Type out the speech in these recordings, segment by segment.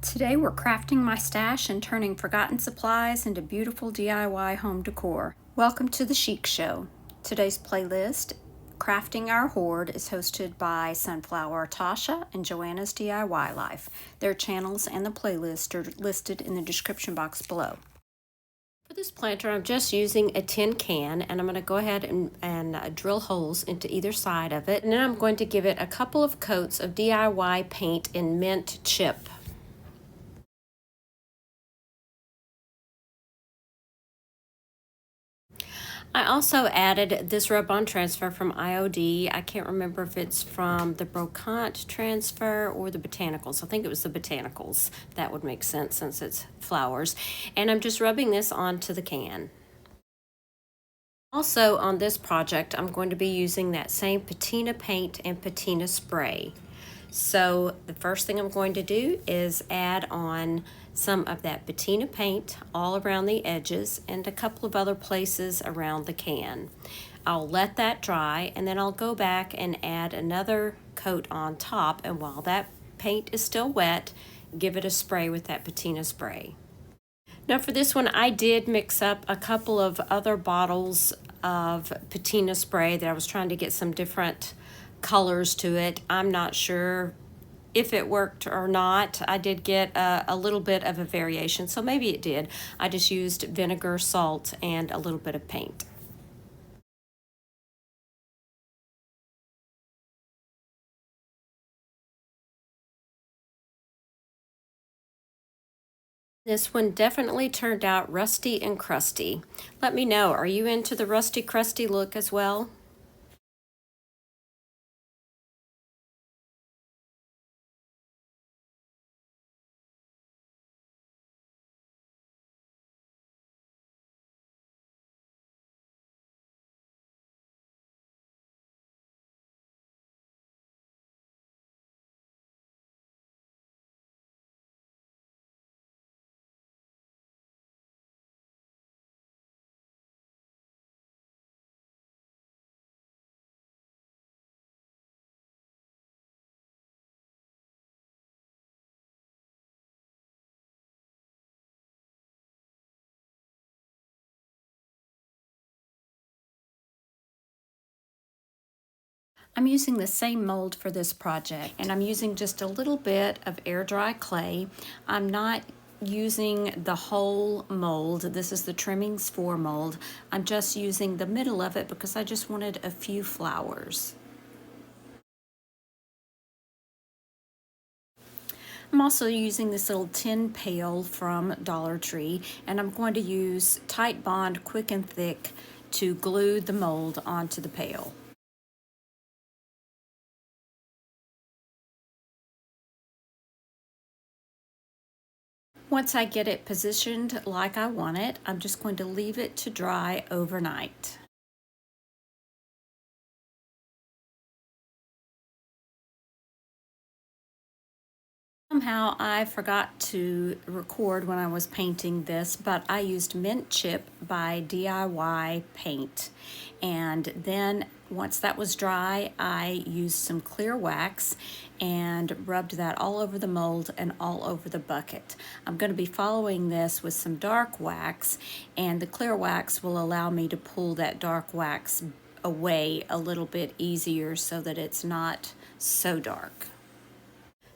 Today we're crafting my stash and turning forgotten supplies into beautiful DIY home decor. Welcome to the Chic Show. Today's playlist, Crafting Our Hoard, is hosted by Sunflower Tasha and Joanna's DIY Life. Their channels and the playlist are listed in the description box below. For this planter, I'm just using a tin can, and I'm going to go ahead and drill holes into either side of it. And then I'm going to give it a couple of coats of DIY paint in mint chip. I also added this rub-on transfer from IOD. I can't remember if it's from the Brocante transfer or the Botanicals. I think it was the Botanicals. That would make sense since it's flowers. And I'm just rubbing this onto the can. Also on this project, I'm going to be using that same patina paint and patina spray. So the first thing I'm going to do is add on some of that patina paint all around the edges and a couple of other places around the can. I'll let that dry, and then I'll go back and add another coat on top, and while that paint is still wet, give it a spray with that patina spray. Now for this one, I did mix up a couple of other bottles of patina spray that I was trying to get some different colors to it. I'm not sure if it worked or not. I did get a little bit of a variation, so maybe it did. I just used vinegar, salt, and a little bit of paint. This one definitely turned out rusty and crusty. Let me know, are you into the rusty crusty look as well? I'm using the same mold for this project, and I'm using just a little bit of air dry clay. I'm not using the whole mold. This is the Trimmings 4 mold. I'm just using the middle of it because I just wanted a few flowers. I'm also using this little tin pail from Dollar Tree, and I'm going to use Tight Bond Quick and Thick to glue the mold onto the pail. Once I get it positioned like I want it, I'm just going to leave it to dry overnight. Somehow I forgot to record when I was painting this, but I used Mint Chip by DIY Paint. And then once that was dry, I used some clear wax and rubbed that all over the mold and all over the bucket. I'm going to be following this with some dark wax, and the clear wax will allow me to pull that dark wax away a little bit easier so that it's not so dark.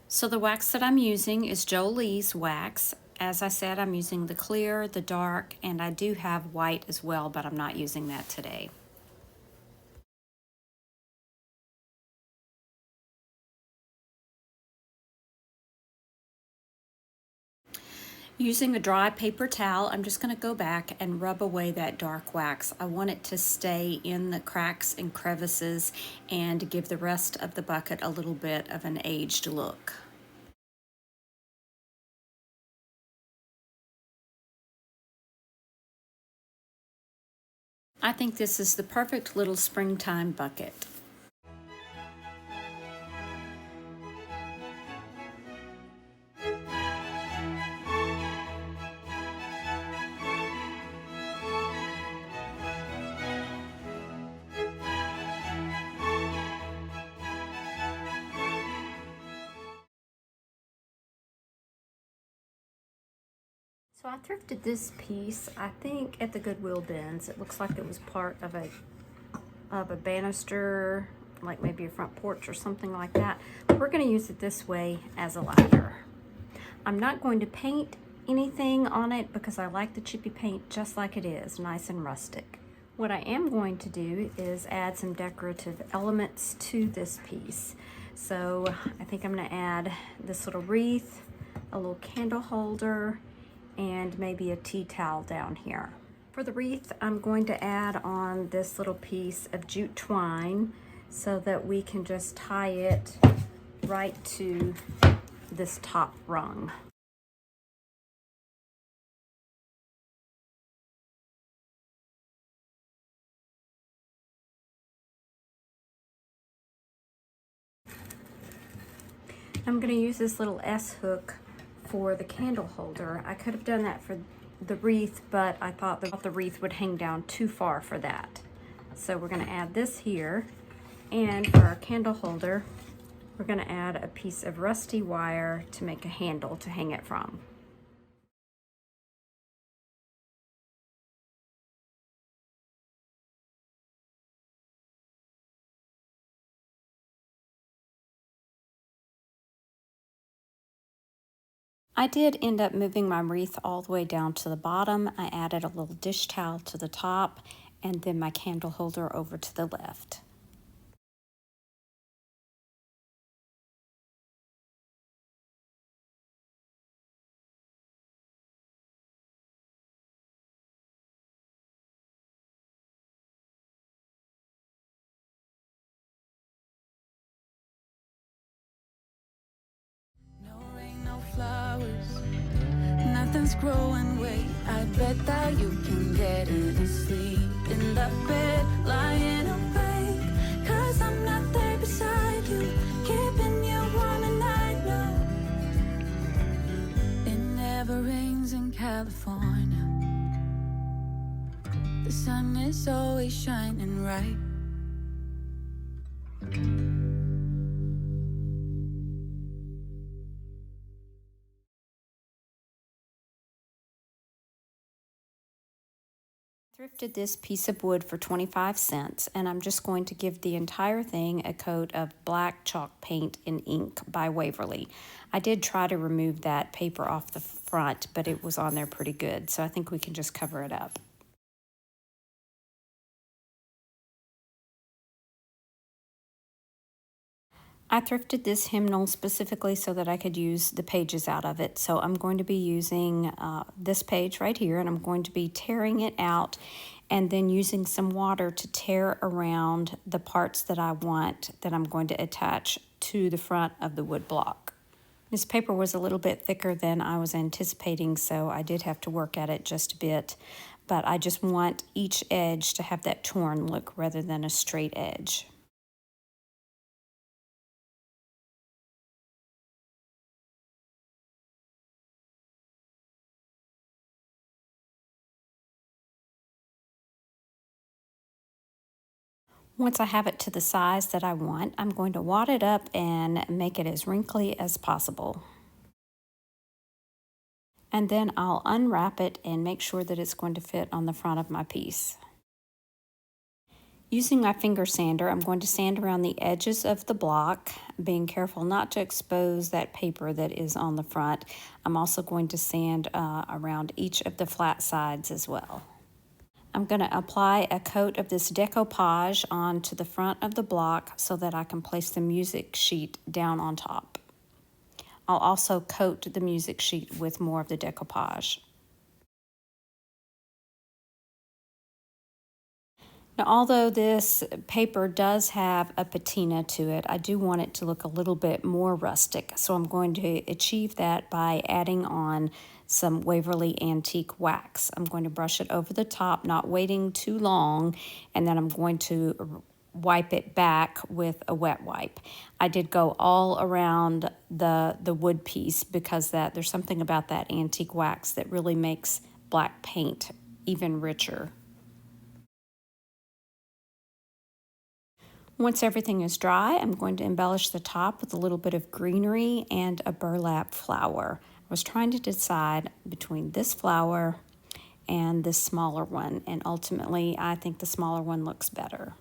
So the wax that I'm using is Jolie's wax. As I said, I'm using the clear, the dark, and I do have white as well, but I'm not using that today. Using a dry paper towel, I'm just going to go back and rub away that dark wax. I want it to stay in the cracks and crevices and give the rest of the bucket a little bit of an aged look. I think this is the perfect little springtime bucket. So I thrifted this piece, I think at the Goodwill bins. It looks like it was part of a banister, like maybe a front porch or something like that. But we're gonna use it this way as a ladder. I'm not going to paint anything on it because I like the chippy paint just like it is, nice and rustic. What I am going to do is add some decorative elements to this piece. So I think I'm gonna add this little wreath, a little candle holder, and maybe a tea towel down here. For the wreath, I'm going to add on this little piece of jute twine so that we can just tie it right to this top rung. I'm going to use this little S hook for the candle holder. I could have done that for the wreath, but I thought the wreath would hang down too far for that. So we're going to add this here, and for our candle holder, we're going to add a piece of rusty wire to make a handle to hang it from. I did end up moving my wreath all the way down to the bottom. I added a little dish towel to the top and then my candle holder over to the left. No rain, no flowers, nothing's growing. Wait, I bet that you can get any sleep in the bed, lying awake. 'Cause I'm not there beside you, keeping you warm, and I know it never rains in California. The sun is always shining bright. Thrifted this piece of wood for 25 cents, and I'm just going to give the entire thing a coat of black chalk paint and ink by Waverly. I did try to remove that paper off the front, but it was on there pretty good, so I think we can just cover it up. I thrifted this hymnal specifically so that I could use the pages out of it. So I'm going to be using this page right here, and I'm going to be tearing it out and then using some water to tear around the parts that I want that I'm going to attach to the front of the wood block. This paper was a little bit thicker than I was anticipating, so I did have to work at it just a bit. But I just want each edge to have that torn look rather than a straight edge. Once I have it to the size that I want, I'm going to wad it up and make it as wrinkly as possible. And then I'll unwrap it and make sure that it's going to fit on the front of my piece. Using my finger sander, I'm going to sand around the edges of the block, being careful not to expose that paper that is on the front. I'm also going to sand around each of the flat sides as well. I'm going to apply a coat of this decoupage onto the front of the block so that I can place the music sheet down on top. I'll also coat the music sheet with more of the decoupage. Now, although this paper does have a patina to it, I do want it to look a little bit more rustic. So I'm going to achieve that by adding on some Waverly Antique Wax. I'm going to brush it over the top, not waiting too long, and then I'm going to wipe it back with a wet wipe. I did go all around the wood piece because there's something about that antique wax that really makes black paint even richer. Once everything is dry, I'm going to embellish the top with a little bit of greenery and a burlap flower. was trying to decide between this flower and this smaller one, and ultimately I think the smaller one looks better.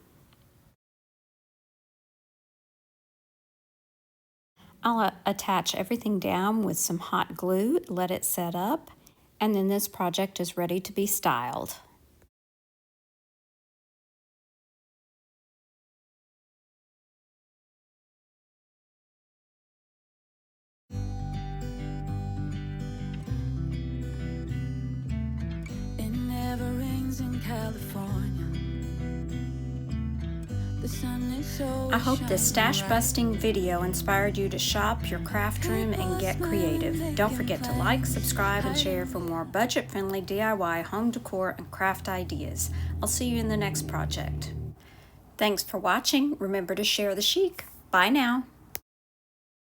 I'll attach everything down with some hot glue, let it set up, and then this project is ready to be styled. It never rains in California. The sun is I hope this shining stash bright. busting video inspired you to shop your craft room and get creative. Don't forget to like, subscribe, and share for more budget-friendly DIY home decor and craft ideas. I'll see you in the next project. Thanks for watching. Remember to share the chic. Bye now.